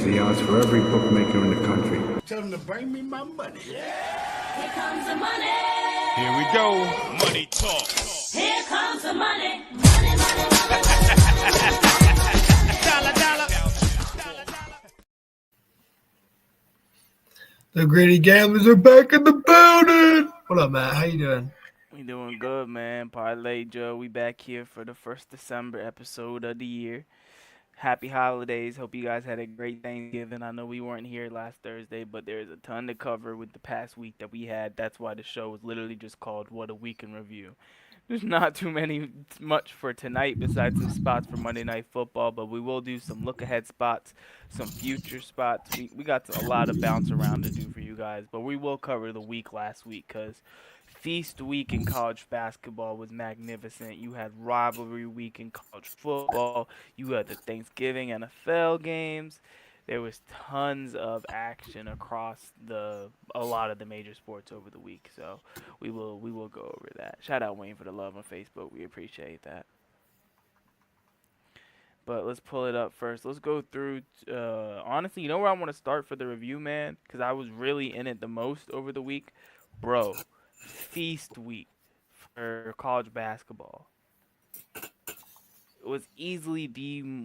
the odds for every bookmaker in the country. Tell them to bring me my money. Yeah. Here comes the money. Here we go. Money talk. Here comes the money. Money, money, money, money. Dollar, dollar. The greedy gamblers are back in the building. What up, Matt? How you doing? We doing good, man. Parlay Joe, we back here for the first December episode of the year. Happy holidays. Hope you guys had a great Thanksgiving. I know we weren't here last Thursday, but there's a ton to cover with the past week that we had. That's why the show was literally just called What a Week in Review. There's not much for tonight besides some spots for Monday Night Football, but we will do some look ahead spots, some future spots. We got a lot of bounce around to do for you guys, but we will cover the week last week because Feast week in college basketball was magnificent. You had rivalry week in college football. You had the Thanksgiving NFL games. There was tons of action across a lot of the major sports over the week. So we will go over that. Shout out Wayne for the love on Facebook. We appreciate that. But let's pull it up first. Let's go through. Honestly, you know where I want to start for the review, man? Because I was really in it the most over the week, bro. Feast week for college basketball. It was easily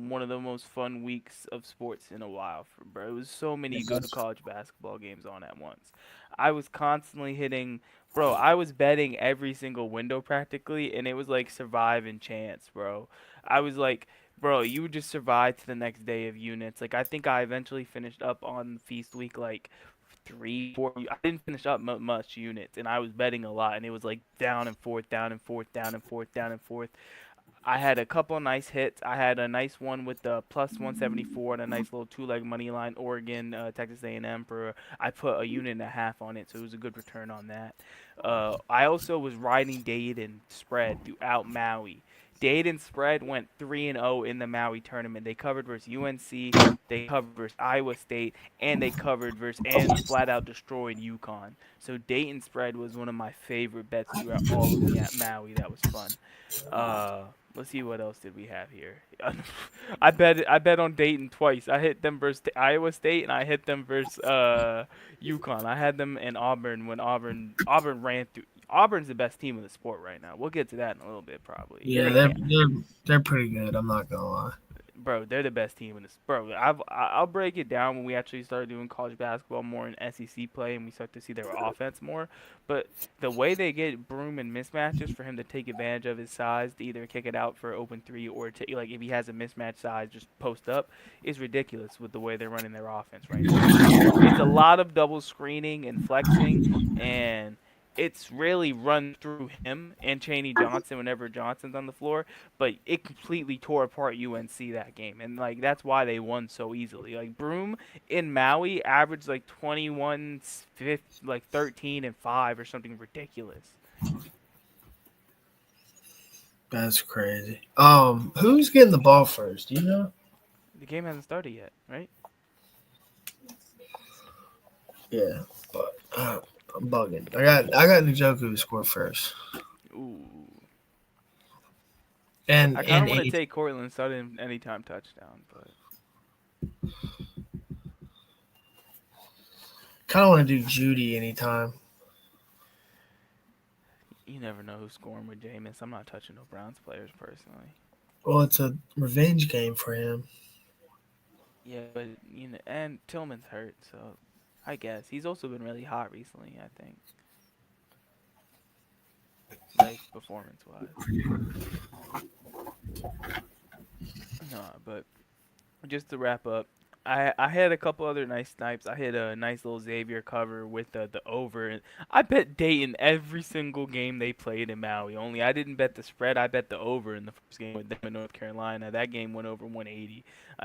one of the most fun weeks of sports in a while, bro. It was so many good college basketball games on at once. I was constantly hitting, bro. I was betting every single window practically, and it was like survive and chance, bro. I was like, bro, you would just survive to the next day of units. Like I think I eventually finished up on Feast week like 3, 4. I didn't finish up much units, and I was betting a lot, and it was like down and forth, down and forth, down and forth, down and forth. I had a couple nice hits. I had a nice one with the plus 174 and a nice little two-leg money line. Oregon, Texas A&M for I put a unit and a half on it, so it was a good return on that. I also was riding Dayton spread throughout Maui. Dayton spread went 3-0 in the Maui tournament. They covered versus UNC, they covered versus Iowa State, and they covered versus and flat out destroyed UConn. So Dayton spread was one of my favorite bets throughout all of Maui. That was fun. Let's see what else did we have here. I bet on Dayton twice. I hit them versus Iowa State and I hit them versus UConn. I had them in Auburn when Auburn ran through. Auburn's the best team in the sport right now. We'll get to that in a little bit probably. Yeah, they're pretty good. I'm not gonna lie. Bro, they're the best team in this. Bro, I'll break it down when we actually start doing college basketball more in SEC play and we start to see their offense more. But the way they get Broom and mismatches for him to take advantage of his size to either kick it out for open three or like if he has a mismatch size, just post up is ridiculous with the way they're running their offense right now. It's a lot of double screening and flexing, and it's really run through him and Chaney Johnson whenever Johnson's on the floor, but it completely tore apart UNC that game, and like that's why they won so easily. Like Broom in Maui averaged like 21, 13 and 5 or something ridiculous. That's crazy. Who's getting the ball first? Do you know? The game hasn't started yet, right? Yeah, but I'm bugging. I got Njoku to score first. Ooh. And I kind of want to take Cortland Sutton anytime touchdown, but kind of want to do Judy anytime. You never know who's scoring with Jameis. I'm not touching no Browns players personally. Well, it's a revenge game for him. Yeah, but and Tillman's hurt, so I guess he's also been really hot recently. I think, like performance-wise. No, but just to wrap up, I had a couple other nice snipes. I hit a nice little Xavier cover with the over, and I bet Dayton every single game they played in Maui. Only I didn't bet the spread. I bet the over in the first game with them in North Carolina. That game went over 180.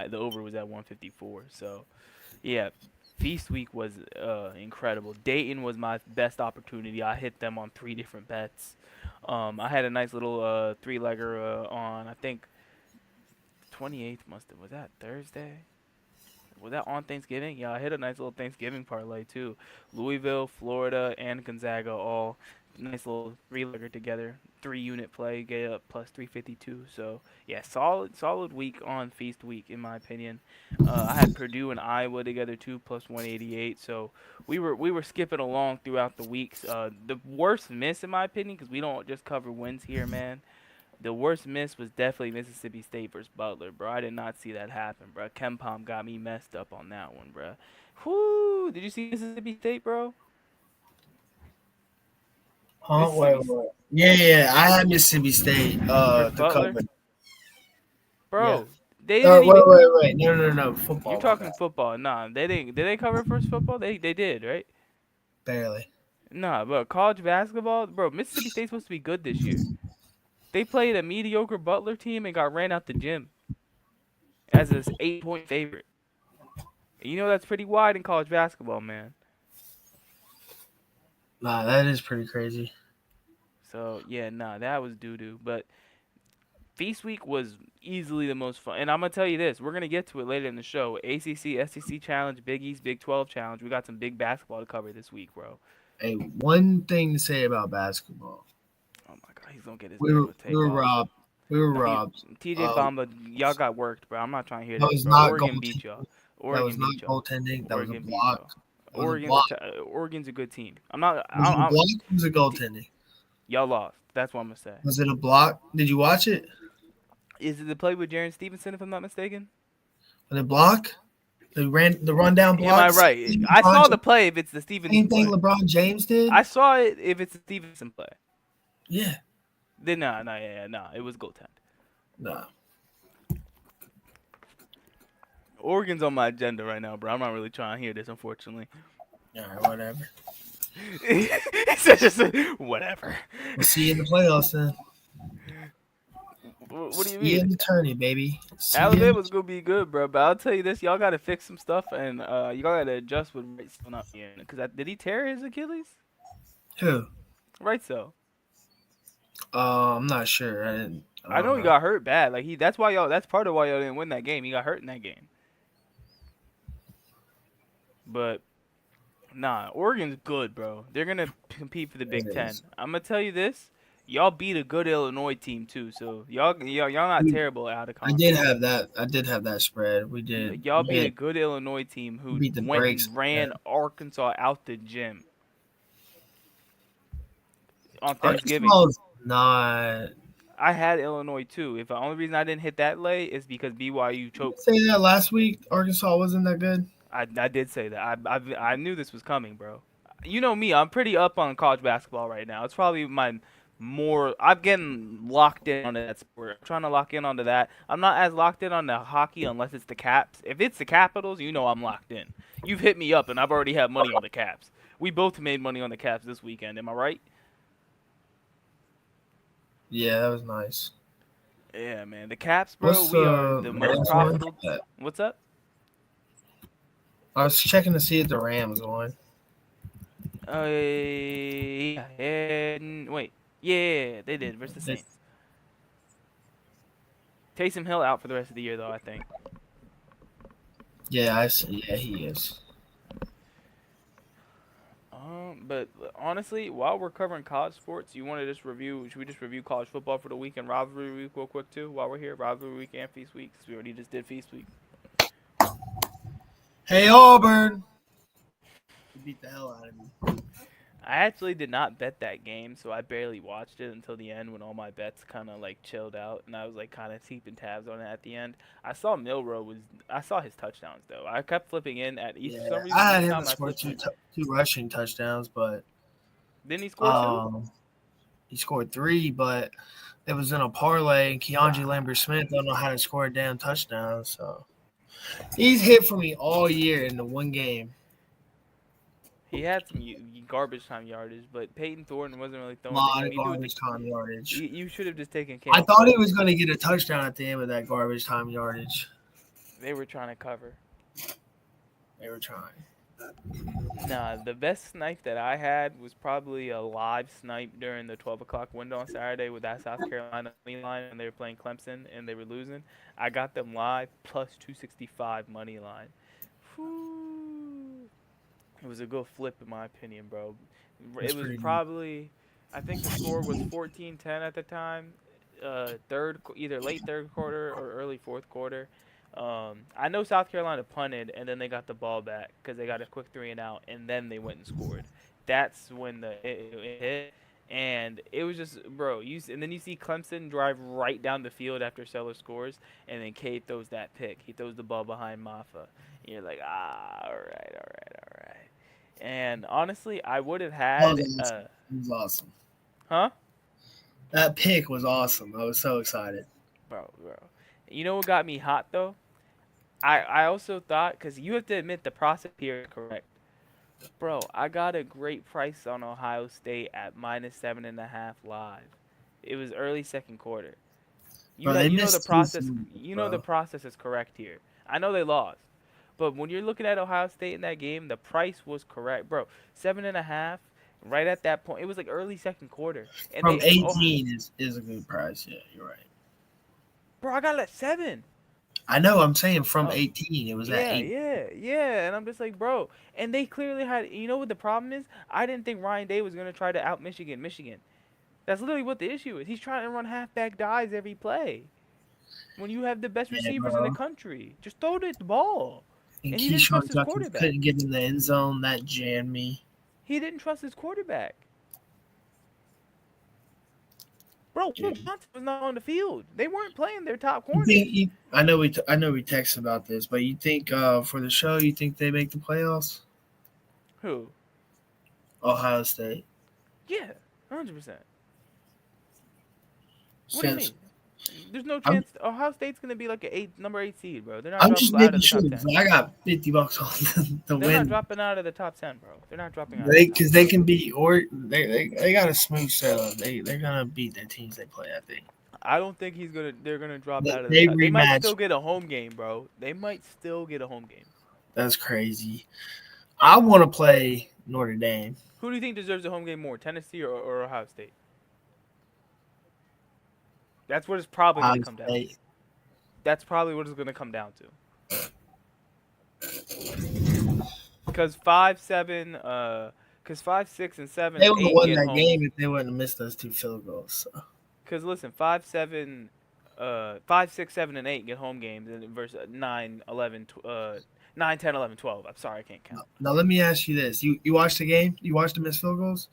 The over was at 154. So, yeah. Feast week was incredible. Dayton was my best opportunity. I hit them on 3 different bets. I had a nice little 3-legger on, I think, 28th was that Thursday? Was that on Thanksgiving? Yeah, I hit a nice little Thanksgiving parlay too. Louisville, Florida, and Gonzaga all nice little three-legger together. 3-unit play, get up plus 352. So yeah, solid week on feast week in my opinion. I had Purdue and Iowa together too, plus 188. So we were skipping along throughout the weeks. The worst miss in my opinion, because we don't just cover wins here, man. The worst miss was definitely Mississippi State versus Butler, bro. I did not see that happen, bro. Kempom got me messed up on that one, bro. Whoo! Did you see Mississippi State, bro? Huh? Mississippi Wait. Yeah. I had Mississippi State versus to cover. Butler, Yeah. bro. They didn't even. Wait. No. You Football. My talking bad. football? Nah, they didn't. Did they cover first football? They did, right? Barely. Nah, but college basketball, bro. Mississippi State's supposed to be good this year. They played a mediocre Butler team and got ran out the gym as an 8-point favorite. You know that's pretty wide in college basketball, man. Nah, that is pretty crazy. So yeah, nah, that was doo doo. But Feast Week was easily the most fun. And I'm gonna tell you this: we're gonna get to it later in the show. ACC, SEC challenge, Big East, Big 12 challenge. We got some big basketball to cover this week, bro. Hey, one thing to say about basketball. Oh my God, he's gonna get his We were, Bama we take were off. robbed. We were No, robbed. TJ Um, Bamba, y'all got worked, bro. I'm not trying to hear that this, was bro. not Oregon beat goaltending. y'all. That was Oregon not beat y'all. goaltending. That was a Oregon beat y'all. block. That was a block. Oregon's a good team. I'm not. Was it a I'm block? Was it goaltending? y'all lost. That's what I'm gonna say. Was it a block? Did you watch it? Is it the play with Jaren Stevenson, if I'm not mistaken? Was it block? The rundown block. Am I right? I saw the play. If it's the Same Stevenson thing play, LeBron James did. I saw it. If it's the Stevenson play, Yeah. then no, it was goaltend. Nah. Oregon's on my agenda right now, bro. I'm not really trying to hear this, unfortunately. All right, whatever. It's just whatever. We'll see you in the playoffs then. What do you See you in mean? the tourney, baby. See you. Alabama's gonna be good, bro. But I'll tell you this: y'all gotta fix some stuff, and y'all gotta adjust with Right Cell not being. Because did he tear his Achilles? Who? Right Cell. I'm not sure. I know he got hurt bad. Like that's why y'all. That's part of why y'all didn't win that game. He got hurt in that game. But nah, Oregon's good, bro. They're gonna compete for the Big Ten. I'm gonna tell you this: y'all beat a good Illinois team too. So y'all not terrible out of I conference. did have that. I did have that spread. We did. Y'all We beat a had- good Illinois team who beat the went brakes. and ran Arkansas out the gym on Thanksgiving. Arkansas is not. I had Illinois too. If the only reason I didn't hit that late is because BYU choked. Say that last week. Arkansas wasn't that good. I did say that. I knew this was coming, bro. You know me. I'm pretty up on college basketball right now. It's probably my more. I'm getting locked in on that sport. I'm trying to lock in onto that. I'm not as locked in on the hockey unless it's the Caps. If it's the Capitals, you know I'm locked in. You've hit me up, and I've already had money on the Caps. We both made money on the Caps this weekend. Am I right? Yeah, that was nice. Yeah, man. The Caps, bro. What's We are the most Rams profitable. won? What's up? I was checking to see if the Rams won. Yeah. Wait. Yeah, they did versus the Saints. Taysom Hill out for the rest of the year, though. I think. Yeah, I see. Yeah, he is. But honestly, while we're covering college sports, you want to just review? Should we just review college football for the week and rivalry week real quick too? While we're here, rivalry week and feast week, 'cause we already just did feast week. Hey, Auburn! You beat the hell out of me. I actually did not bet that game, so I barely watched it until the end when all my bets kind of like chilled out, and I was like kind of keeping tabs on it at the end. I saw I saw his touchdowns though. I kept flipping in at each. Yeah, For some reason, I had each him time to I score flipped in. two rushing touchdowns, but Didn't he score two? he scored 3, but it was in a parlay, and Keandre Lambert-Smith don't know how to score a damn touchdown, so he's hit for me all year in the one game. He had some garbage time yardage, but Peyton Thornton wasn't really A throwing. lot to of him. garbage time yardage. You should have just taken. I thought he was going to get a touchdown at the end of that garbage time yardage. They were trying to cover. They were trying. Nah, the best snipe that I had was probably a live snipe during the 12 o'clock window on Saturday with that South Carolina money line, and they were playing Clemson and they were losing. I got them live plus 265 money line. Whew. It was a good flip in my opinion, bro. That's It was pretty probably I think the score was 14-10 at the time. Either late third quarter or early fourth quarter. I know South Carolina punted and then they got the ball back because they got a quick three and out, and then they went and scored. That's when it hit, and it was just bro. And then you see Clemson drive right down the field after Seller scores, and then Cade throws that pick. He throws the ball behind Maffa. And you're like, all right, all right, all right. And honestly, I would have That had was awesome. It was awesome. huh? That pick was awesome. I was so excited. Bro. You know what got me hot though? I also thought, because you have to admit the process here is correct. Bro, I got a great price on Ohio State at -7.5 live. It was early second quarter. Bro, they You know the missed two process. seasons, You know the bro. process is correct here. I know they lost, but when you're looking at Ohio State in that game, the price was correct, bro. 7.5. Right at that point, it was like early second quarter, and From they. Oh, 18 is a good price. Yeah, you're right. bro, I got it at 7. I know. I'm saying from Oh, 18, it was at yeah, 8. yeah. And I'm just like, bro. And they clearly had. You know what the problem is? I didn't think Ryan Day was gonna try to out Michigan. That's literally what the issue is. He's trying to run halfback dives every play. When you have the best Yeah, receivers in the bro. country, just throw the ball. And And he didn't trust Keyshawn his Junkins quarterback. couldn't get in the end zone. That jammed me. He didn't trust his quarterback. Bro, Yeah. Will Johnson was not on the field. They weren't playing their top You think? corners. I know we texted about this, but you think for the show, you think they make the playoffs? Who? Ohio State. Yeah, 100%. What do you Since mean? There's no I'm chance. Ohio State's gonna be like number 8 seed, bro. They're not I'm dropping just out making of the sure top because 10. I got $50 on the They're not win. dropping out of the top 10, bro. They're not dropping out of the They top because 10. they can beat or they got a smooth sailing. They're gonna beat the teams they play. I think I don't think he's gonna. They're gonna drop out of the they top. They might rematch. still get a home game, bro. They might still get a home game. That's crazy. I want to play Notre Dame. Who do you think deserves a home game more, Tennessee or Ohio State? That's what it's probably gonna Ohio come down to. State. That's probably what it's gonna come down to. Cause 5, 7, 5, 6, and 7 They and would have 8 won get that home. game if they wouldn't have missed those 2 field goals. So. Cause listen, 5, 7, 5, 6, 7, and 8 get home games, and versus 9, 11, 9, 10, 11, 12. I'm sorry, I can't count. Now let me ask you this: you watched the game? You watched the missed field goals?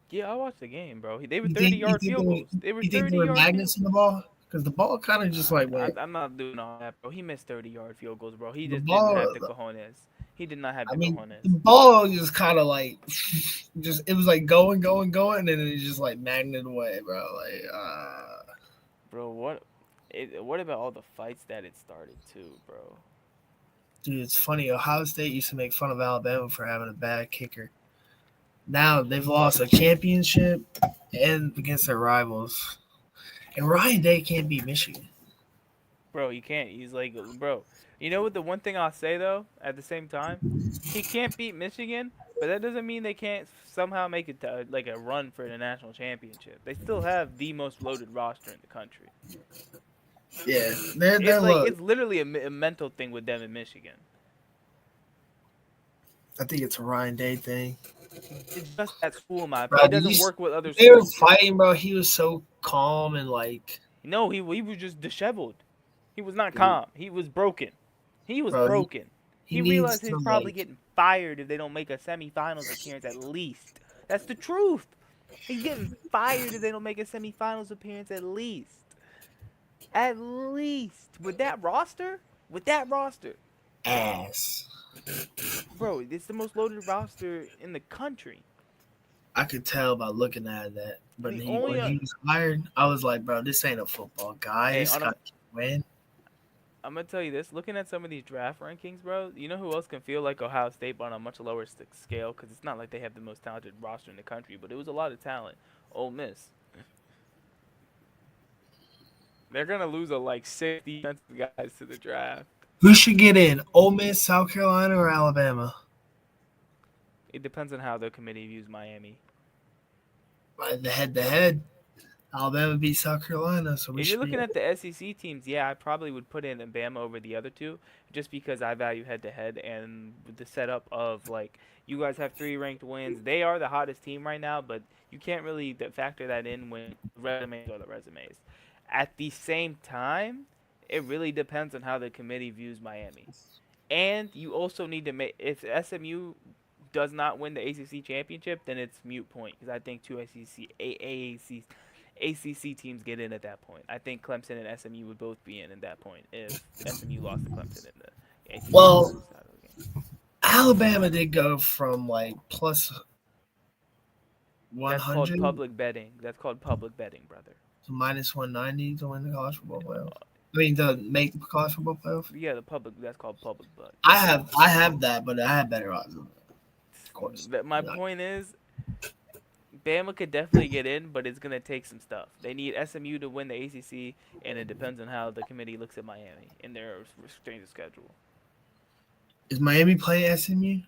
Yeah, I watched the game, bro. They were You 30 think you yard think field they, goals. They were you think they 30 were yard field. magnets in the ball? Because the ball kind of just like went. I'm not doing all that, bro. He missed 30-yard field goals, bro. He The just didn't have the ball. cojones. He did not have I the mean, cojones. the ball just kind of like just it was like going, and then it just like magneted away, bro. Like, Bro, what about all the fights that it started too, bro? dude, it's funny. Ohio State used to make fun of Alabama for having a bad kicker. Now they've lost a championship and against their rivals. And Ryan Day can't beat Michigan. Bro, you can't. He's like, bro. You know what? The one thing I'll say though, at the same time, he can't beat Michigan, but that doesn't mean they can't somehow make it to like a run for the national championship. They still have the most loaded roster in the country. Yeah, they're It's like low. it's literally a mental thing with them in Michigan. I think it's a Ryan Day thing. It's just at school, in my Bro, opinion. It doesn't work with other they were schools. fighting, bro. He was so calm and like, No, he was just disheveled. He was not dude, calm. He was broken. He was bro, broken. he He needs realized to he's probably like, getting fired if they don't make a semifinals appearance at least. That's the truth. He's getting fired if they don't make a semifinals appearance at least. At least. With that roster? With that roster. ass. Bro, it's the most loaded roster in the country. I could tell by looking at that. But The when only he was hired, I was like, bro, this ain't a football guy. hey, This guy can win. I'm gonna tell you this. Looking at some of these draft rankings, bro, you know who else can feel like Ohio State, but on a much lower scale? Because it's not like they have the most talented roster in the country, but it was a lot of talent. Ole Miss. They're gonna lose like 6 defensive guys to the draft. Who should get in? Ole Miss, South Carolina, or Alabama? It depends on how the committee views Miami. The head to head. Alabama beat South Carolina, so we If you're should be. looking at the SEC teams, yeah, I probably would put in Bama over the other two, just because I value head to head and with the setup of like you guys have three ranked wins. They are the hottest team right now, but you can't really factor that in when resumes are the resumes. At the same time, it really depends on how the committee views Miami. And you also need to make if SMU does not win the ACC championship, then it's mute point because I think two ACC teams get in at that point. I think Clemson and SMU would both be in at that point if SMU lost to Clemson in the ACC Well, title game. Alabama did go from like plus That's called 100 public betting. That's called public betting, brother. to minus 190 to win the college football playoff. I mean, to make the college football playoff. Yeah, the public. That's called public I betting. have that, but I have better odds. Of course. But my Like, point is, Bama could definitely get in, but it's gonna take some stuff. They need SMU to win the ACC, and it depends on how the committee looks at Miami in their restricted schedule. is Miami playing SMU?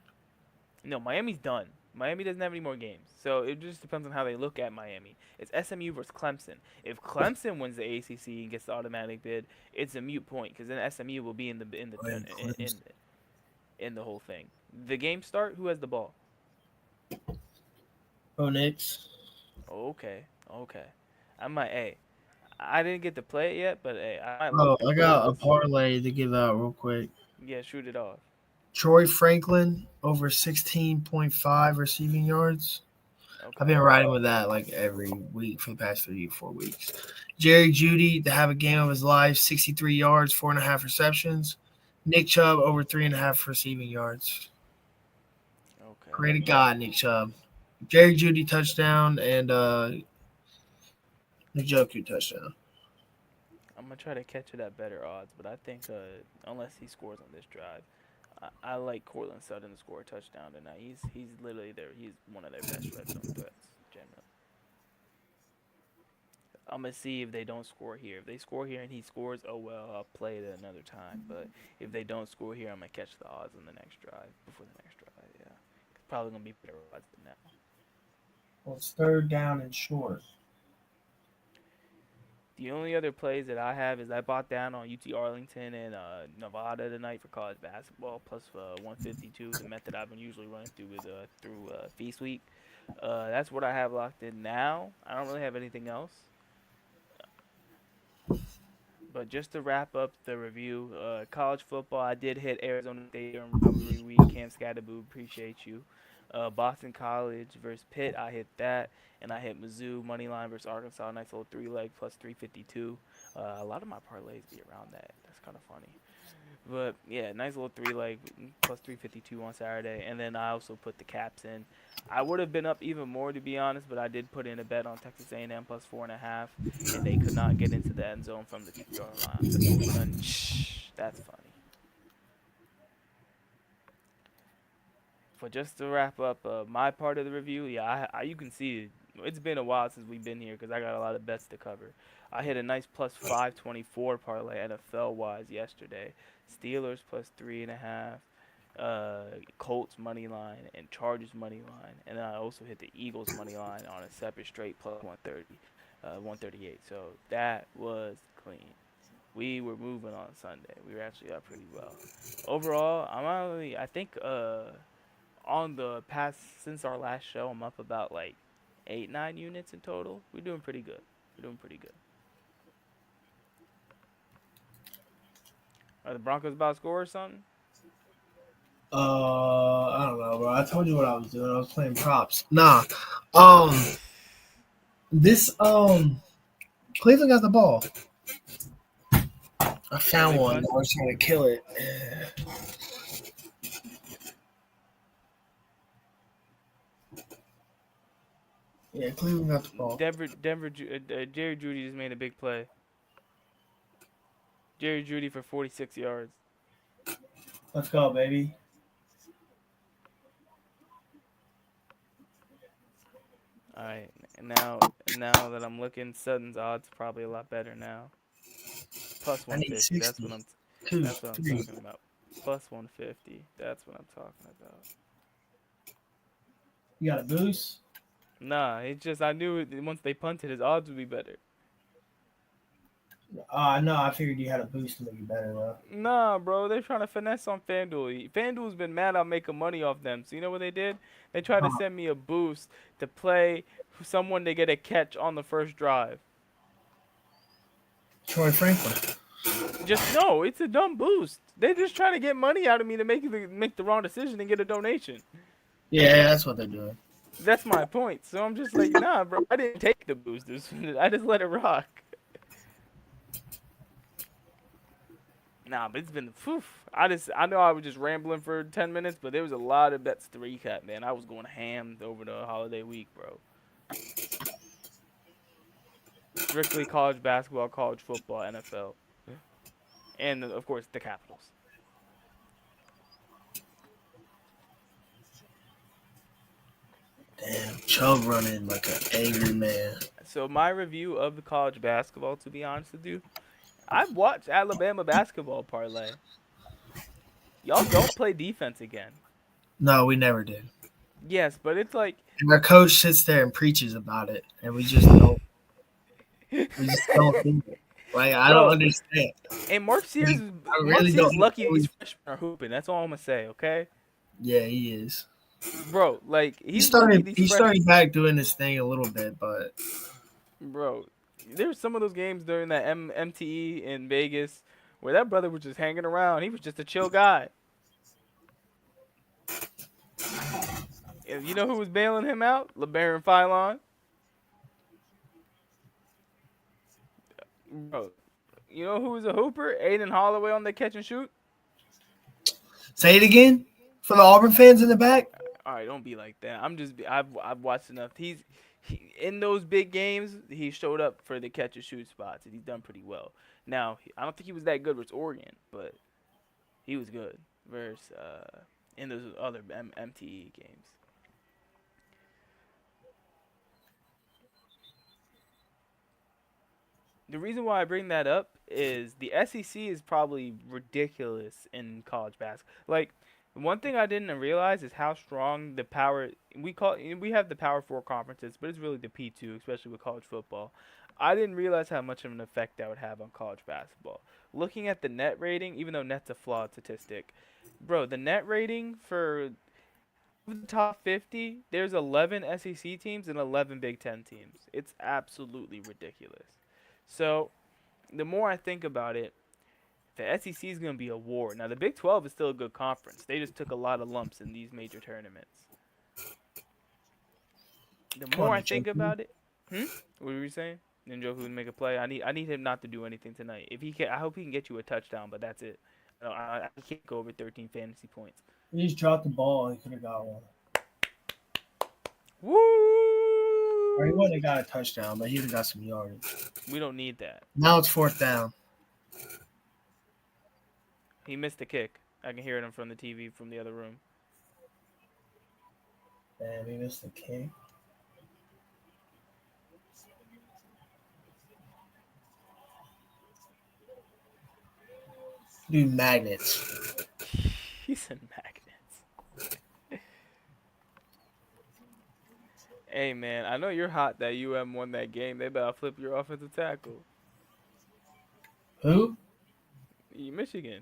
No, Miami's done. Miami doesn't have any more games, so it just depends on how they look at Miami. It's SMU versus Clemson. If Clemson wins the ACC and gets the automatic bid, it's a mute point because then SMU will be in in the whole thing. The game start. Who has the ball? Oh, Knicks. Okay, okay. I might. Hey, I didn't get to play it yet, but hey, I might Oh, look through I got a props. parlay to give out real quick. Yeah, shoot it off. Troy Franklin over 16.5 receiving yards. I've Okay. been riding with that like every week for the past 4 weeks. Jerry Judy to have a game of his life, 63 yards, 4.5 receptions. Nick Chubb over 3.5 receiving yards. Okay. Pray to God, Nick Chubb. Jerry Judy touchdown and Njoku touchdown. I'm gonna try to catch it at better odds, but I think unless he scores on this drive, I like Cortland Sutton to score a touchdown tonight. He's literally he's one of their best red zone threats generally. I'm gonna see if they don't score here. If they score here and he scores, oh well, I'll play it another time. But if they don't score here, I'm gonna catch the odds on the next drive before the next drive. Yeah, it's probably gonna be better odds than that. Well, it's third down and short. The only other plays that I have is I bought down on UT Arlington and Nevada tonight for college basketball plus 152. The method I've been usually running through Feast Week. That's what I have locked in now. I don't really have anything else. But just to wrap up the review, college football, I did hit Arizona State during rivalry week. Cam Scatterboo, appreciate you. Boston College versus Pitt, I hit that. And I hit Mizzou, money line versus Arkansas, nice little 3-leg plus 352. A lot of my parlays be around that. That's kind of funny. But yeah, nice little 3-leg plus 352 on Saturday. And then I also put the caps in. I would have been up even more to be honest, but I did put in a bet on Texas A&M plus 4.5, and they could not get into the end zone from the 2-yard line. So they couldn't. Shh, that's funny. But just to wrap up my part of the review, yeah, you can see it's been a while since we've been here because I got a lot of bets to cover. I hit a nice plus 524 parlay NFL wise yesterday. Steelers plus 3.5, Colts money line, and Chargers money line, and then I also hit the Eagles money line on a separate straight plus 130, 138. So that was clean. We were moving on Sunday. We were actually up pretty well. Overall, I think on the past since our last show, I'm up about like 8-9 units in total. We're doing pretty good. Are the Broncos about to score or something? I don't know, bro. I told you what I was doing. I was playing props. Nah. Um, this Cleveland got the ball. I found one. I was trying to kill it. Yeah, Cleveland got the ball. Jerry Judy just made a big play. Jerry Judy for 46 yards. Let's go, baby. All right, now that I'm looking, Sutton's odds probably a lot better now. Plus I need 150. 60. That's what I'm talking about. Plus 150. That's what I'm talking about. You got a boost? Nah, it's just I knew once they punted, his odds would be better. No, I figured you had a boost to make you better though. Nah, bro, they're trying to finesse on FanDuel. FanDuel's been mad I'm making money off them. So you know what they did? They tried to Huh. send me a boost to play someone to get a catch on the first drive. Troy Franklin. Just no, it's a dumb boost. They're just trying to get money out of me to make the wrong decision and get a donation. Yeah, that's what they're doing. That's my point. So I'm just like, nah, bro, I didn't take the boost. I just let it rock. Nah, but it's been phew. I know I was just rambling for 10 minutes, but there was a lot of bets to recap, man. I was going ham over the holiday week, bro. Strictly college basketball, college football, NFL, and of course the Capitals. Damn, Chubb running like an angry man. So my review of the college basketball, to be honest with you, I've watched Alabama basketball parlay. Y'all don't play defense again. No, we never did. Yes, but it's like And our coach sits there and preaches about it, and we just don't. We just don't do it. Like I don't Bro. understand. And Mark Sears, I Mark really Sears don't. lucky these freshmen are hooping. That's all I'm gonna say, okay? Yeah, he is. Bro, like He he's lucky started. these He freshmen. started back doing his thing a little bit, but Bro, there's some of those games during that MTE in Vegas where that brother was just hanging around. He was just a chill guy. And you know who was bailing him out? LeBaron Philon. Bro, you know who was a hooper? Aiden Holloway on the catch and shoot. say it again for the Auburn fans in the back. All right, don't be like that. I've watched enough. In those big games, he showed up for the catch and shoot spots, and he's done pretty well. Now, I don't think he was that good with Oregon, but he was good versus in those other MTE games. The reason why I bring that up is the SEC is probably ridiculous in college basketball. Like, one thing I didn't realize is how strong the power we have the Power Four conferences, but it's really the P2, especially with college football. I didn't realize how much of an effect that would have on college basketball. Looking at the net rating, even though net's a flawed statistic, bro, the net rating for the top 50, there's 11 SEC teams and 11 Big Ten teams. It's absolutely ridiculous. So, the more I think about it, the SEC is going to be a war. Now, the Big 12 is still a good conference. They just took a lot of lumps in these major tournaments. The Come more on, I think Njoku. about it, what were you saying? Njoku would make a play. I need him not to do anything tonight. If he can, I hope he can get you a touchdown, but that's it. I can't go over 13 fantasy points. He just dropped the ball. He could have got one. Or he Woo! wouldn't have got a touchdown, but he'd have got some yardage. We don't need that. Now it's fourth down. He missed the kick. I can hear him from the TV from the other room. Damn, he missed the kick. Dude, magnets. He's in magnets. Hey man, I know you're hot that UM won that game. They better flip your offensive tackle. Who? Michigan.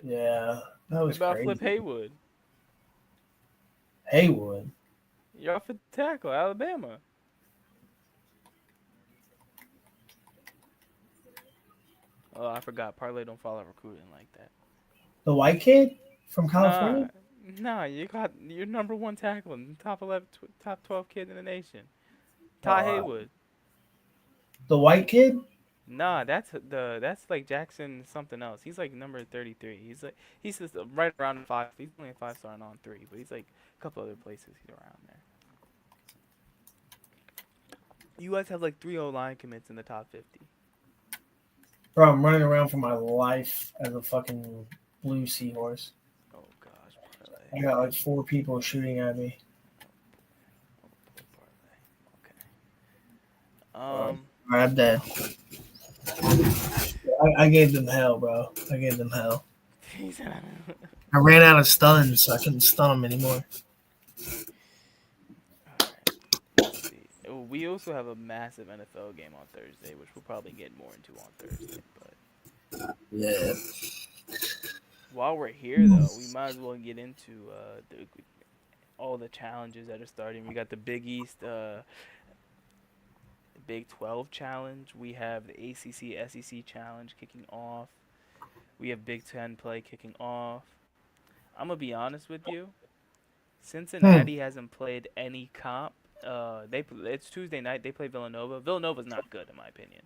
Yeah, that They was better crazy. flip Haywood. Haywood. Your offensive tackle, Alabama. Oh, I forgot. Parlay don't follow recruiting like that. The white kid from California? Nah, you got your number one tackle and top 11, top 12 kid in the nation. Ty Haywood. The white kid? Nah, that's like Jackson something else. He's like number 33. He's just right around 5. He's only a 5-star and on 3, but he's like a couple other places he's around there. You guys have like 3 O-line commits in the top 50. Bro, I'm running around for my life as a fucking blue seahorse. Oh gosh, I got like 4 people shooting at me. Okay. I'm dead. I gave them hell, bro. I gave them hell. I ran out of stuns, so I couldn't stun them anymore. we also have a massive NFL game on Thursday, which we'll probably get more into on Thursday. But Yeah. while we're here, though, we might as well get into all the challenges that are starting. We got the Big East, Big 12 challenge. We have the ACC SEC challenge kicking off. We have Big 10 play kicking off. I'm gonna be honest with you. Hmm. Cincinnati hasn't played any comp. It's Tuesday night. They play Villanova. Villanova's not good in my opinion.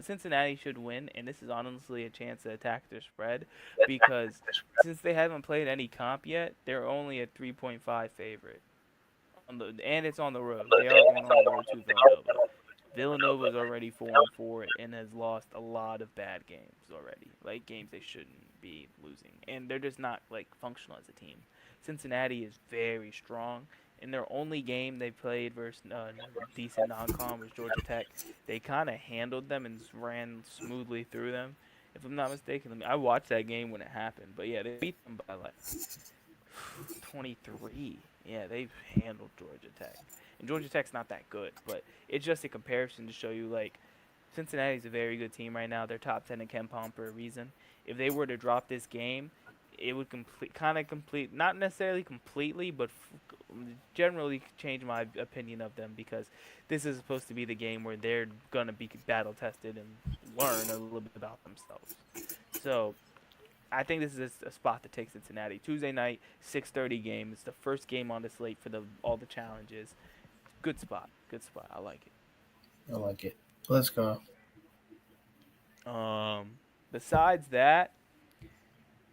Cincinnati should win, and this is honestly a chance to attack their spread because since they haven't played any comp yet, they're only a 3.5 favorite. And it's on the road. They are going on the road to Villanova. Villanova is already 4-4 and has lost a lot of bad games already, like games they shouldn't be losing, and they're just not like functional as a team. Cincinnati is very strong. In their only game they played versus decent non-con was Georgia Tech. They kind of handled them and ran smoothly through them. If I'm not mistaken, I watched that game when it happened, but yeah, they beat them by like 23. Yeah, they've handled Georgia Tech. And Georgia Tech's not that good, but it's just a comparison to show you like Cincinnati's a very good team right now. They're top 10 in Ken Palm for a reason. If they were to drop this game, it would complete, not necessarily completely, but generally change my opinion of them because this is supposed to be the game where they're gonna be battle tested and learn a little bit about themselves. So I think this is a spot to take Cincinnati. Tuesday night, 6:30 game. It's the first game on the slate for all the challenges. Good spot. Good spot. I like I like it. Let's go. it. Besides that,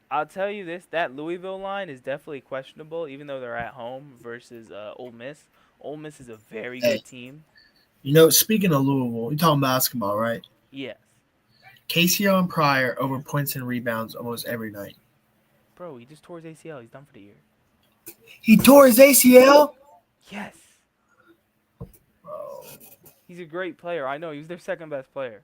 I'll tell you this: that Louisville line is definitely questionable, even though they're at home versus Ole Miss. Ole Miss is a very Hey, good team. speaking of Louisville, we talking basketball, right? Yes, KCO and Pryor over points and rebounds almost every night. bro. He just tore his ACL. He's done for the year. He tore his ACL. Yes, Bro, he's a great player. I know. He was their second best player.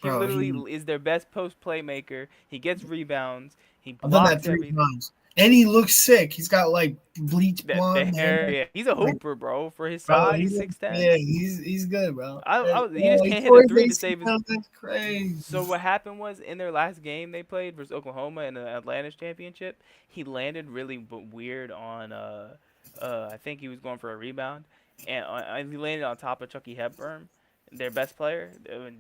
He bro, literally is their best post playmaker. He gets rebounds. He I've done that blocks 3 everything. times, and he looks sick. He's got like bleach The blonde hair. hair, yeah. He's a Like, hooper, bro. For his bro, size, he's 6'10". yeah, he's good, bro. He just He can't hit tore a his three to save his. ACL. That's crazy. So what happened was in their last game they played versus Oklahoma in the Atlantis championship, he landed really weird on I think he was going for a rebound, and he landed on top of Chucky Hepburn, their best player.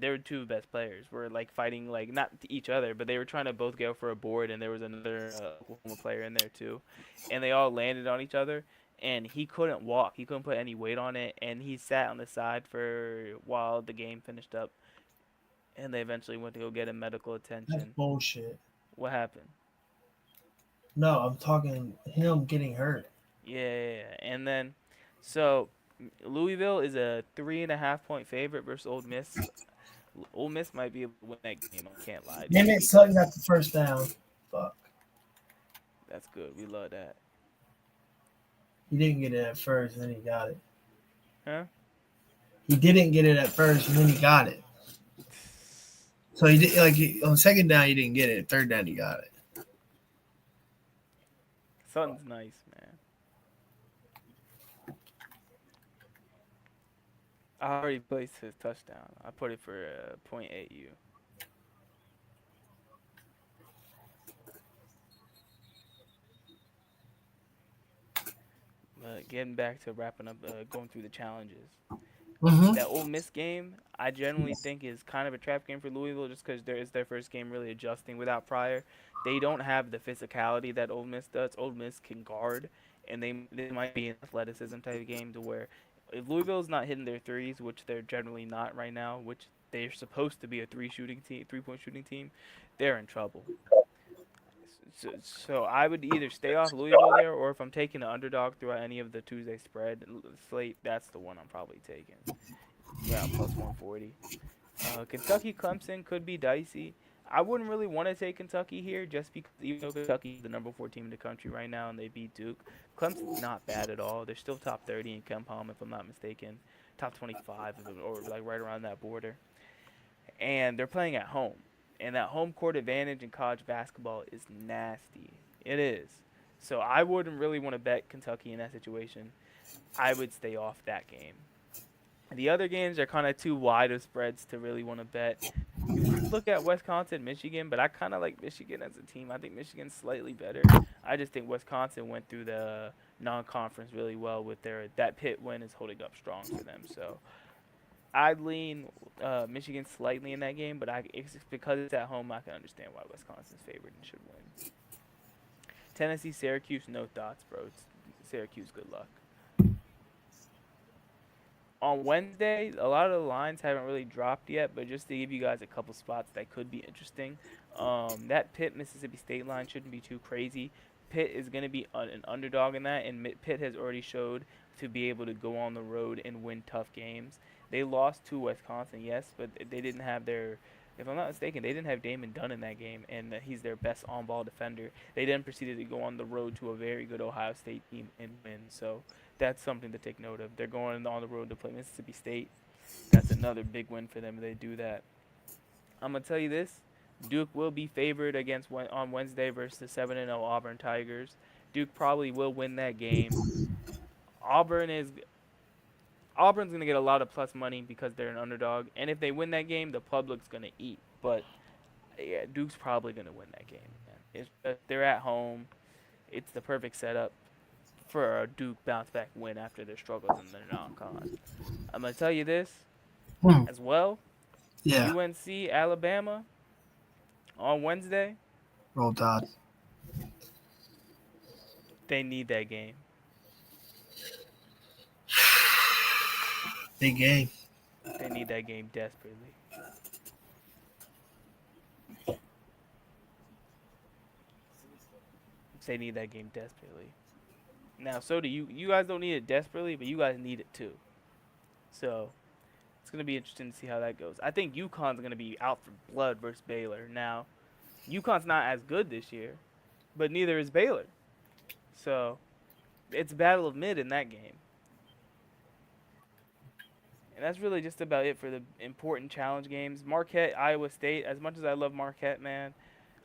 Their two best players were like fighting like not each other, but they were trying to both go for a board, and there was another Oklahoma player in there too, and they all landed on each other. And he couldn't walk. He couldn't put any weight on it, and he sat on the side for while the game finished up, and they eventually went to go get him medical That's attention. bullshit. What happened? No, I'm talking him getting hurt. Yeah. And then, so Louisville is a 3.5 point favorite versus Old Miss. Old Miss might be able to win that game. I can't lie to Damn you it, Sutton because got the first down. Fuck. that's good. We love that. He didn't get it at first, and then he got it. Huh? He didn't get it at first, and then he got it. So he did on second down he didn't get it. Third down he got it. Sutton's nice, man. I already placed his touchdown. I put it for .8U. But getting back to wrapping up, going through the challenges. Mm-hmm. That Ole Miss game, I generally think is kind of a trap game for Louisville, just because it's their first game really adjusting without Pryor. They don't have the physicality that Ole Miss does. Ole Miss can guard, and they might be an athleticism type of game to where if Louisville's not hitting their threes, which they're generally not right now, which they're supposed to be a 3-point shooting team, they're in trouble. So I would either stay off Louisville there, or if I'm taking an underdog throughout any of the Tuesday spread slate, that's the one I'm probably taking. Yeah, plus 140. Kentucky Clemson could be dicey. I wouldn't really want to take Kentucky here just because even though Kentucky is the number 4 team in the country right now and they beat Duke, Clemson's not bad at all. They're still top 30 in Ken Palm if I'm not mistaken, top 25 or like right around that border. And they're playing at home. And that home court advantage in college basketball is nasty. It is. So I wouldn't really want to bet Kentucky in that situation. I would stay off that game. The other games are kind of too wide of spreads to really want to bet. You could look at Wisconsin, Michigan, but I kind of like Michigan as a team. I think Michigan's slightly better. I just think Wisconsin went through the non-conference really well with their that Pitt win is holding up strong for them. So I'd lean Michigan slightly in that game, but it's because it's at home, I can understand why Wisconsin's favored and should win. Tennessee, Syracuse, no thoughts, bro. It's Syracuse, good luck. On Wednesday, a lot of the lines haven't really dropped yet, but just to give you guys a couple spots that could be interesting, that Pitt Mississippi State line shouldn't be too crazy. Pitt is going to be an underdog in that, and Pitt has already showed to be able to go on the road and win tough games. They lost to Wisconsin, yes, but they didn't have their, if I'm not mistaken, they didn't have Damon Dunn in that game, and he's their best on-ball defender. They then proceeded to go on the road to a very good Ohio State team and win. So that's something to take note of. They're going on the road to play Mississippi State. That's another big win for them if they do that. I'm gonna tell you this: Duke will be favored against on Wednesday versus the 7-0 Auburn Tigers. Duke probably will win that game. Auburn is Auburn's gonna get a lot of plus money because they're an underdog, and if they win that game, the public's gonna eat. But yeah, Duke's probably gonna win that game. Man. They're at home. It's the perfect setup for a Duke bounce back win after their struggles in their non-con. I'm gonna tell you this as well. Yeah. UNC Alabama on Wednesday. Roll Tide. They need that game. Big game. They need that game desperately. They need that game desperately. Now, so do you. You guys don't need it desperately, but you guys need it too. So it's gonna be interesting to see how that goes. I think UConn's gonna be out for blood versus Baylor. Now, UConn's not as good this year, but neither is Baylor. So it's a battle of mid in that game. And that's really just about it for the important challenge games. Marquette, Iowa State. As much as I love Marquette, man,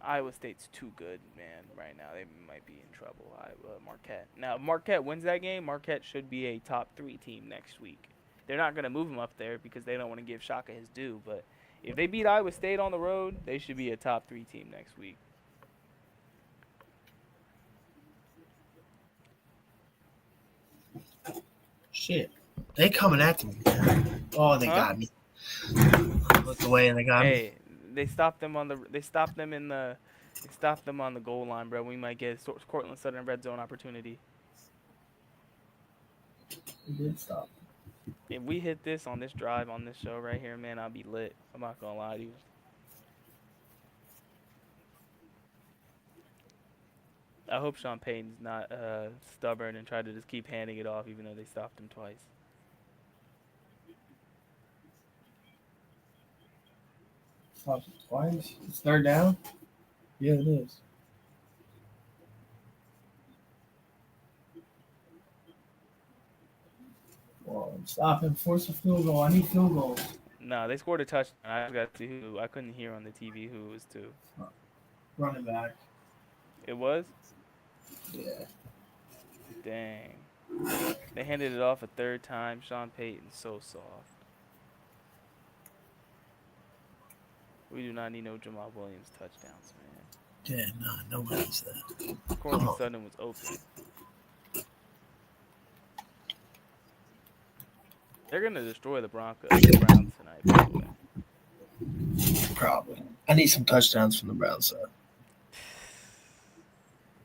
Iowa State's too good, man. Right now, they might be in trouble. Marquette. Now, if Marquette wins that game, Marquette should be a top 3 team next week. They're not going to move him up there because they don't want to give Shaka his due. But if they beat Iowa State on the road, they should be a top 3 team next week. Shit. They coming at me. Oh, they got me. Looked away and they got me. Hey, they stopped them on the goal line, bro. We might get a Cortland Sutton red zone opportunity. They did stop. If we hit this on this drive on this show right here, man, I'll be lit. I'm not gonna lie to you. I hope Sean Payton's not stubborn and try to just keep handing it off even though they stopped him twice. Stopped it twice. It's third down? Yeah, it is. Well, stop him. Force a field goal. I need field goals. No, they scored a touchdown. I just got to see who. I couldn't hear on the TV who it was to. Running back. It was? Yeah. Dang. They handed it off a third time. Sean Payton's so soft. We do not need no Jamal Williams touchdowns, man. Yeah, no, nobody's that. Cortland Sutton was open. They're gonna destroy the Browns tonight, by the way. Probably. I need some touchdowns from the Browns side.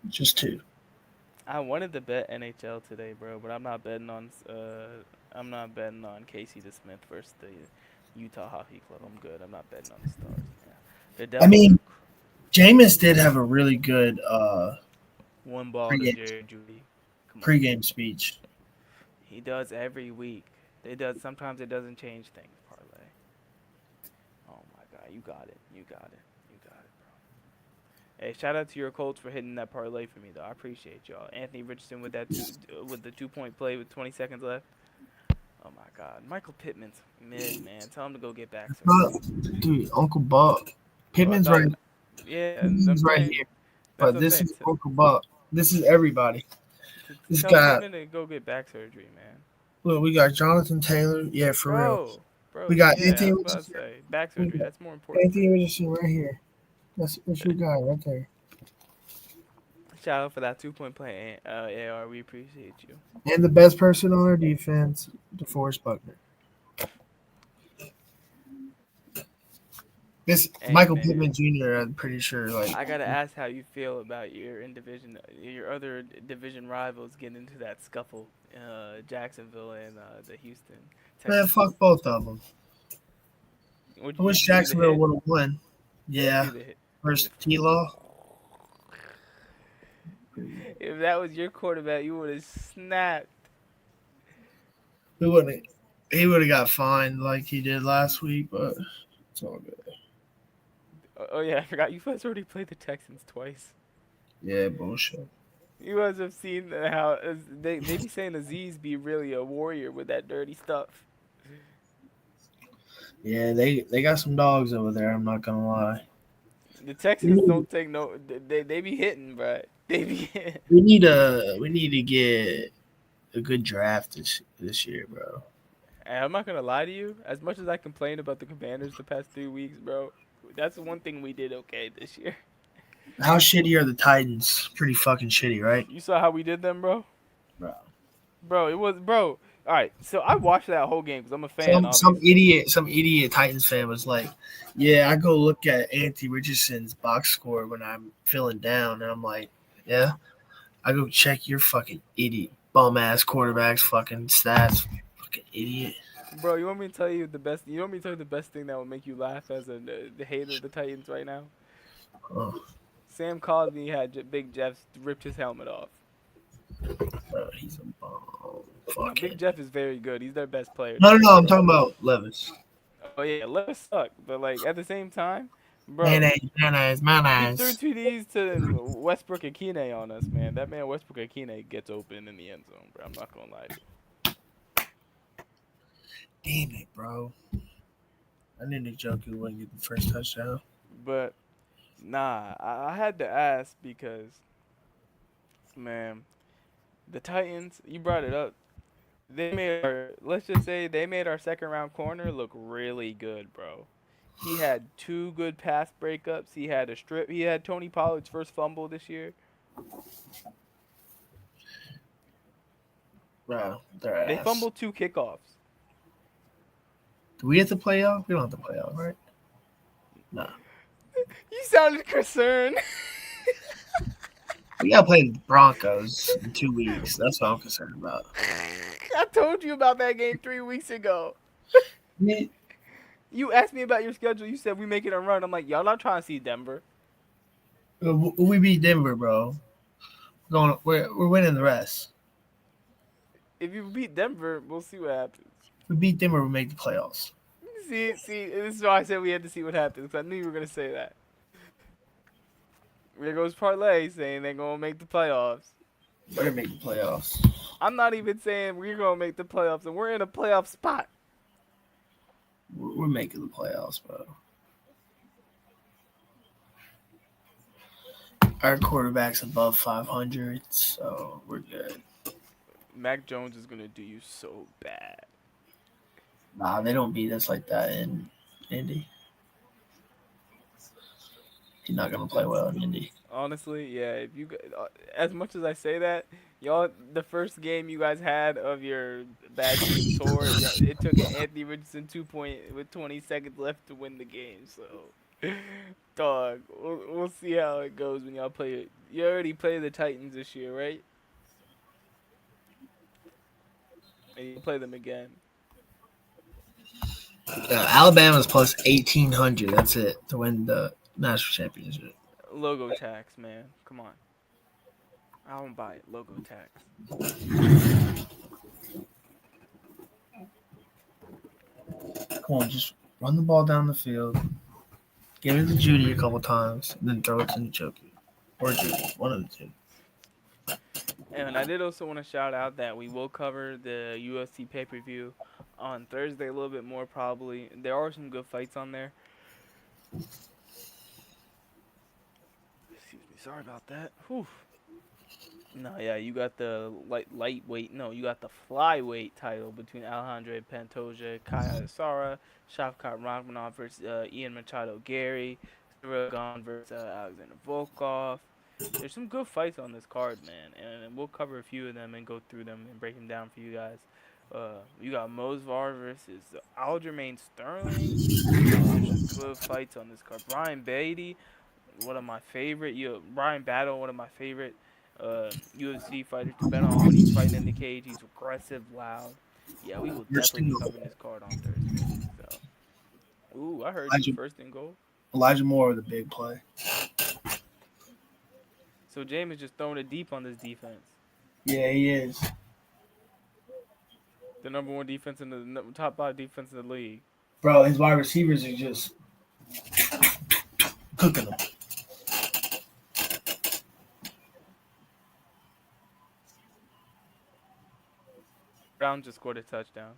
Just 2. I wanted to bet NHL today, bro, but I'm not betting on Casey DeSmith versus the Utah Hockey Club. I'm good. I'm not betting on the Stars. Man. I mean, Jameis did have a really good one ball to Jerry Judy pregame speech. He does every week. Sometimes it doesn't change things, parlay. Oh my God, you got it, bro. Hey, shout out to your Colts for hitting that parlay for me, though. I appreciate y'all. Anthony Richardson with that with the 2-point play with 20 seconds left. Oh my God, Michael Pittman's mid, man. Tell him to go get back. Dude, Uncle Buck. Pittman's right. Yeah, he's right here. But this is Uncle Buck. This is everybody. This guy. Tell him to go get back surgery, man. Look, we got Jonathan Taylor. Yeah, for real. Bro, We got yeah, Anthony that's what I Richardson. say. Back We surgery, got that's more important for Anthony him. Richardson right here. That's your guy right there. Shout out for that 2 point play, AR. We appreciate you. And the best person on our defense, DeForest Buckner. This Hey, Michael man. Pittman Jr. I'm pretty sure. Like, I gotta ask how you feel about your other division rivals getting into that scuffle, Jacksonville and the Houston man, Texans. fuck both of them. Would I you wish see the Jacksonville hit? would have won. Did you see Yeah, the hit? versus T Law. If that was your quarterback, you would have snapped. We wouldn't. He would have got fined like he did last week, but it's all good. Oh yeah, I forgot. You guys already played the Texans twice. Yeah, bullshit. You guys have seen how they be saying Aziz be really a warrior with that dirty stuff. Yeah, they got some dogs over there. I'm not gonna lie. The We Texans need, don't take no. They be hitting, bro. They be hitting. we need to get a good draft this year, bro. And I'm not gonna lie to you. As much as I complained about the Commanders the past 3 weeks, bro, that's the one thing we did okay this year. How shitty are the Titans? Pretty fucking shitty, right? You saw how we did them, bro. Bro. Bro, it was bro. All right, so I watched that whole game because I'm a fan, obviously. Some idiot Titans fan was like, "Yeah, I go look at Anthony Richardson's box score when I'm feeling down," and I'm like, "Yeah, I go check your fucking idiot bum ass quarterback's fucking stats, fucking idiot." Bro, you want me to tell you the best? You want me to tell you the best thing that will make you laugh as the hater of the Titans right now? Oh, Sam Cosmi had Big Jeff ripped his helmet off. bro, he's a bum. No, Fuck Big it. Jeff is very good. He's their best player No, this no, year, no. I'm bro. talking about Levis. Oh yeah, let us suck, but like at the same time, bro, Mayonnaise, mayonnaise, he threw mayonnaise. TDs to Westbrook Akine on us, man. That man Westbrook Akine gets open in the end zone, bro. I'm not gonna lie to you. Damn it, bro. I knew Nick Joku wouldn't get the first touchdown. But nah, I had to ask because man, the Titans. You brought it up. They made our let's just say they made our second round corner look really good, bro. He had two good pass breakups. He had a strip. He had Tony Pollard's first fumble this year. Bro, they're They ass. fumbled two kickoffs. Do we have to play off? We don't have to play off, right? No. You sounded concerned. We gotta play the Broncos in 2 weeks. That's what I'm concerned about. I told you about that game 3 weeks ago. We, You asked me about your schedule. You said we make it a run. I'm like, y'all not trying to see Denver. we beat Denver, bro. We're winning the rest. If you beat Denver, we'll see what happens. We beat Denver, we make the playoffs. See, this is why I said we had to see what happens. 'Cause I knew you were gonna say that. There goes Parlay saying they're gonna make the playoffs. Better make the playoffs. I'm not even saying we're gonna make the playoffs, and we're in a playoff spot. We're making the playoffs, bro. Our quarterback's above 500, so we're good. Mac Jones is gonna do you so bad. Nah, they don't beat us like that in Indy. He's not gonna play well in Indy. Honestly, yeah. If you, as much as I say that, y'all, the first game you guys had of your bad team tour, it took an Anthony Richardson 2 point with 20 seconds left to win the game. So, dog, we'll see how it goes when y'all play it. You already played the Titans this year, right? And you play them again. Alabama's plus 1,800. That's it to win the national championship. Logo tax, man. Come on. I don't buy it. Logo tax. Come on, just run the ball down the field. Give it to Judy a couple times, and then throw it to Njoku. Or Judy. One of the two. And I did also want to shout out that we will cover the UFC pay-per-view on Thursday a little bit more probably. There are some good fights on there. Excuse me, sorry about that. Whew. No, yeah, you got the lightweight. No, you got the flyweight title between Alejandro Pantoja, Kaya Sara, Shavkat Rakhmonov versus Ian Machado Gary, Cyril Gane versus Alexander Volkov. There's some good fights on this card, man, and we'll cover a few of them and go through them and break them down for you guys. You got Mosvar versus Aljamain Sterling. There's some good fights on this card. Brian Beatty, one of my favorite. Brian Battle, one of my favorite UFC fighters to bet on when he's fighting in the cage. He's aggressive, loud. Yeah, we will First definitely and be goal. covering this card on Thursday. So, ooh, I heard you Elijah, first and goal. Elijah Moore with a big play. So James is just throwing it deep on this defense. Yeah, he is. The number one defense in the top five defense in the league. Bro, his wide receivers are just cooking them. Brown just scored a touchdown.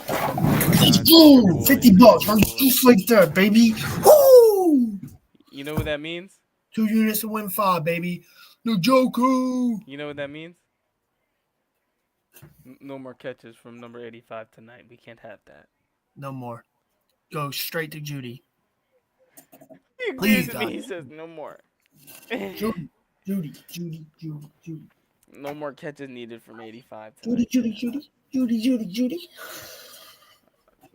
Oh my God, this is your Ooh, boy. 50 This is bucks. your I'm boy. just like that, baby. Woo! You know what that means? 2 units to win 5, baby. No Joku. You know what that means? No more catches from number 85 tonight. We can't have that. No more. Go straight to Judy. He Please, agrees with God. me. He says no more. Judy, Judy, Judy, Judy, Judy. No more catches needed from 85 Judy, tonight. Judy, Man. Judy, Judy, Judy, Judy.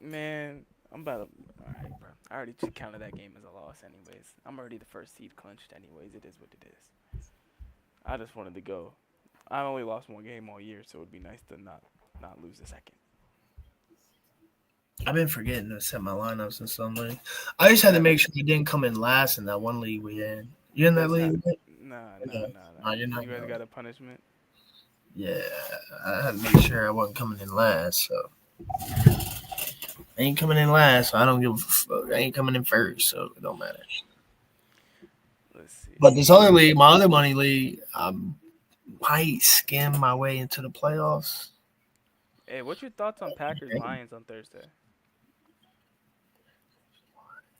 Man, I'm about to. Alright, bro. I already just counted that game as a loss, anyways. I'm already the first seed clinched, anyways. It is what it is. I just wanted to go. I only lost one game all year, so it'd be nice to not lose a second. I've been forgetting to set my lineups in some league. I just had to make sure he didn't come in last in that one league we in. You in that That's league? Nah. Nah, you're not You guys going. got a punishment? Yeah, I had to make sure I wasn't coming in last. So I ain't coming in last. So I don't give a fuck. I ain't coming in first, so it don't matter. Let's see. But this other league, my other money league, I might skim my way into the playoffs. Hey, what's your thoughts on Packers Lions on Thursday?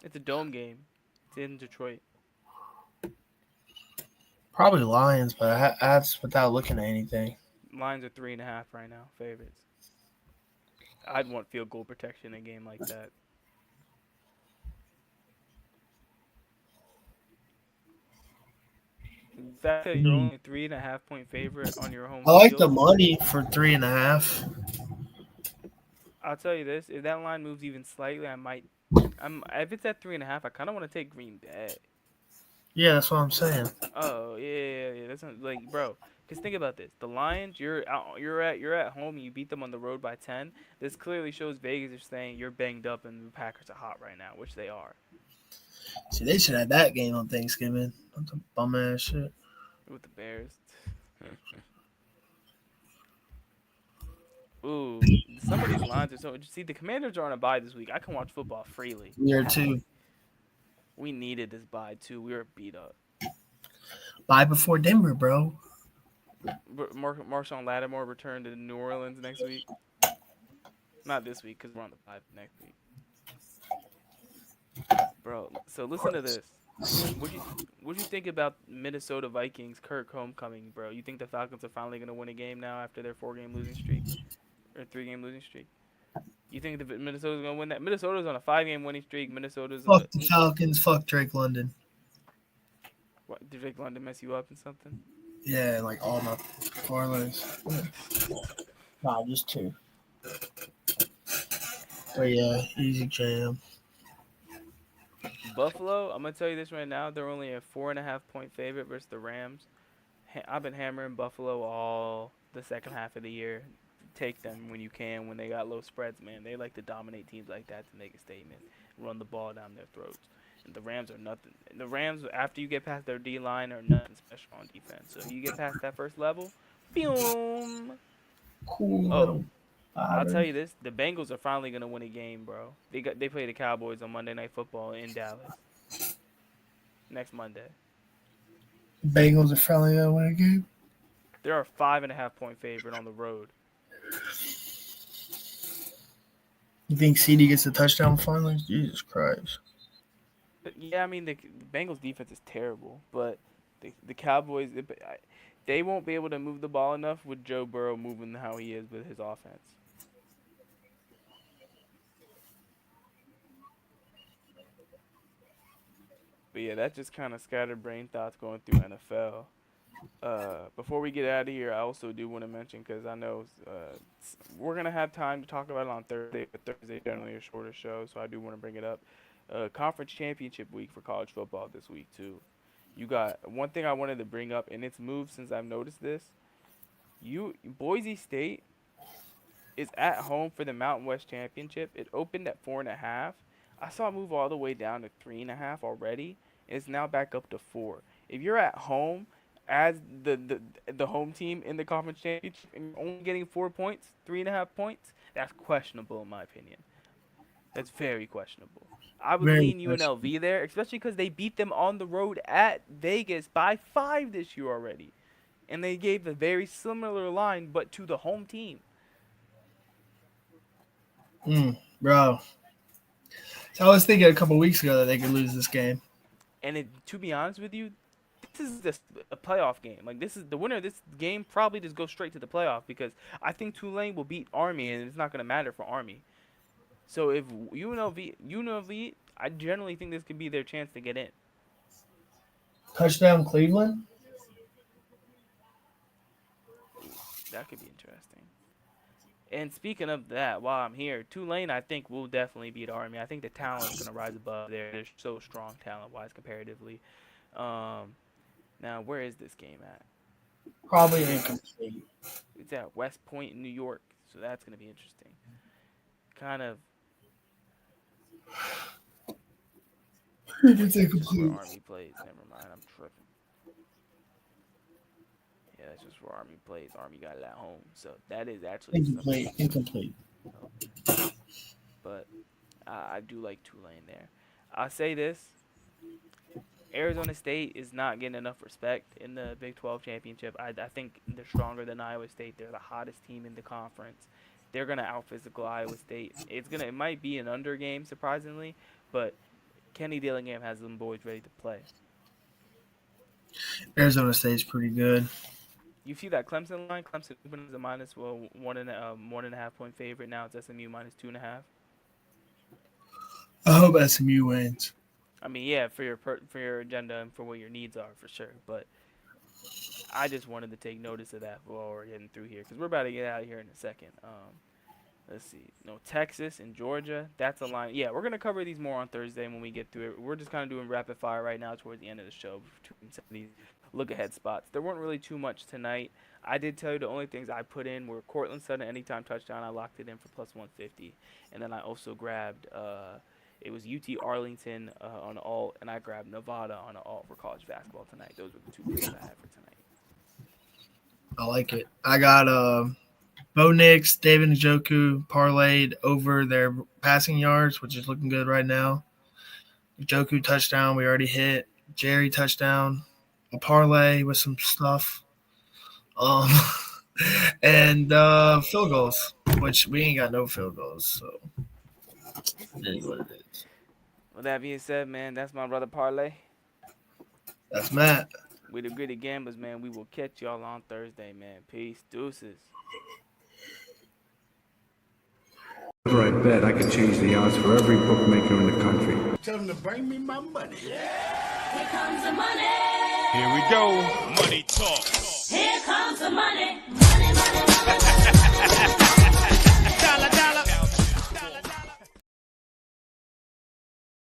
It's a dome game. It's in Detroit. Probably Lions, but that's without looking at anything. Lions are 3.5 right now, favorites. I'd want field goal protection in a game like that. The fact that you're only a 3.5 point favorite on your home I like the field, money for 3.5. I'll tell you this: if that line moves even slightly, I might. If it's at 3.5, I kind of want to take Green Bay. Yeah, that's what I'm saying. Oh yeah. That's not, like, bro. Cause think about this: the Lions, you're at home, and you beat them on the road by 10. This clearly shows Vegas is saying you're banged up, and the Packers are hot right now, which they are. See, they should have that game on Thanksgiving. That's a bum ass shit. With the Bears. Ooh, some of these lines are so. See, the Commanders are on a bye this week. I can watch football freely. Year two. We needed this bye too. We were beat up. Bye before Denver, bro. Marshawn Lattimore returned to New Orleans next week. Not this week because we're on the bye next week. Bro, so listen to this. What you think about Minnesota Vikings Kirk homecoming, bro? You think the Falcons are finally gonna win a game now after their 4-game losing streak or 3-game losing streak? You think the Minnesota's gonna win that? Minnesota's on a 5-game winning streak. Minnesota's Fuck the Falcons. Fuck Drake London. What, did Drake London mess you up in something? Yeah, like all my parlays. Nah, just 2. But yeah, easy jam. Buffalo, I'm gonna tell you this right now. They're only a 4.5 point favorite versus the Rams. I've been hammering Buffalo all the second half of the year. Take them when you can, when they got low spreads, man. They like to dominate teams like that to make a statement, run the ball down their throats. And the Rams are nothing. The Rams, after you get past their D line, are nothing special on defense. So if you get past that first level, boom. Cool. Oh, I'll tell you this: the Bengals are finally gonna win a game, bro. They play the Cowboys on Monday Night Football in Dallas next Monday. Bengals are finally gonna win a game. They're a 5.5 point favorite on the road. You think CD gets a touchdown finally? Jesus Christ. But yeah, I mean the Bengals defense is terrible, but the Cowboys they won't be able to move the ball enough with Joe Burrow moving how he is with his offense. But yeah, that's just kind of scatterbrain thoughts going through NFL. Before we get out of here, I also do want to mention because I know we're gonna have time to talk about it on Thursday, but Thursday generally a shorter show, so I do want to bring it up. Conference championship week for college football this week too. You got one thing I wanted to bring up, and it's moved since I've noticed this. Boise State is at home for the Mountain West Championship. It opened at 4.5. I saw it move all the way down to 3.5 already. And it's now back up to 4. If you're at home as the home team in the conference championship and you're only getting 4 points, 3.5 points, that's questionable in my opinion. That's very questionable. I would Very lean UNLV there, especially because they beat them on the road at Vegas by 5 this year already. And they gave a very similar line, but to the home team. Bro. So I was thinking a couple weeks ago that they could lose this game. And to be honest with you, this is just a playoff game. Like this is the winner of this game probably just goes straight to the playoff because I think Tulane will beat Army and it's not going to matter for Army. So if UNLV, I generally think this could be their chance to get in. Touchdown Cleveland? That could be interesting. And speaking of that, while I'm here, Tulane I think will definitely beat Army. I think the talent is going to rise above there. They're so strong talent-wise comparatively. Now, where is this game at? Probably incomplete. It's at West Point in New York, so that's going to be interesting. Kind of. It's incomplete. Where Army plays. Never mind, I'm tripping. Yeah, that's just where Army plays. Army got it at home, so that is actually Incomplete. But I do like Tulane there. I'll say this. Arizona State is not getting enough respect in the Big 12 championship. I think they're stronger than Iowa State. They're the hottest team in the conference. They're gonna out-physical Iowa State. It might be an under game surprisingly, but Kenny Dillingham has them boys ready to play. Arizona State's pretty good. You see that Clemson line? Clemson is a minus 1.5 point favorite. Now it's SMU minus 2.5. I hope SMU wins. I mean, yeah, for your agenda and for what your needs are, for sure. But I just wanted to take notice of that while we're getting through here because we're about to get out of here in a second. Let's see. No, Texas and Georgia. That's a line. Yeah, we're gonna cover these more on Thursday when we get through it. We're just kind of doing rapid fire right now towards the end of the show between some of these look ahead spots. There weren't really too much tonight. I did tell you the only things I put in were Cortland Sutton anytime touchdown. I locked it in for plus 150, and then I also grabbed it was UT Arlington on alt, and I grabbed Nevada on an alt for college basketball tonight. Those were the 2 plays I had for tonight. I like it. I got Bo Nix, David Njoku parlayed over their passing yards, which is looking good right now. Njoku touchdown, we already hit. Jerry touchdown, a parlay with some stuff. And field goals, which we ain't got no field goals, so it is what it is. With that being said, man, that's my brother Parlay. That's Matt. With the Gritty Gamblers, man, we will catch y'all on Thursday, man. Peace. Deuces. Whenever I bet, I could change the odds for every bookmaker in the country. Tell them to bring me my money. Here comes the money. Here we go. Money talk. Here comes the money.